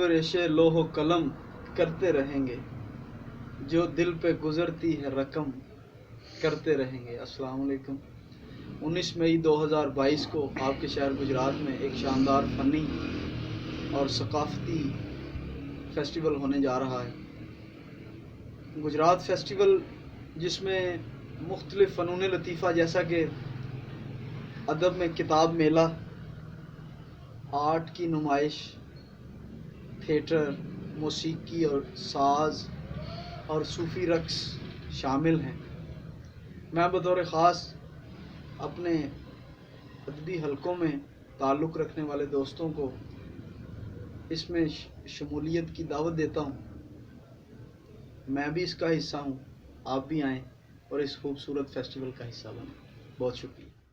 रेशे लोहो कलम करते रहेंगे, जो दिल पे गुजरती है रकम करते रहेंगे। अस्सलाम वालेकुम। 19 मई 2022 को आपके शहर गुजरात में एक शानदार फ़नी और सकाफ़ती फेस्टिवल होने जा रहा है। गुजरात फेस्टिवल जिसमें मुख्तलिफ़ फ़नून लतीफ़ा जैसा कि अदब में किताब मेला, आर्ट की नुमाइश, थिएटर, मौसीकी और साज और सूफ़ी रक़्स शामिल हैं। मैं बतौर ख़ास अपने अदबी हलकों में ताल्लुक़ रखने वाले दोस्तों को इसमें शमूलियत की दावत देता हूँ। मैं भी इसका हिस्सा हूँ, आप भी आएँ और इस खूबसूरत फेस्टिवल का हिस्सा बनें। बहुत शुक्रिया।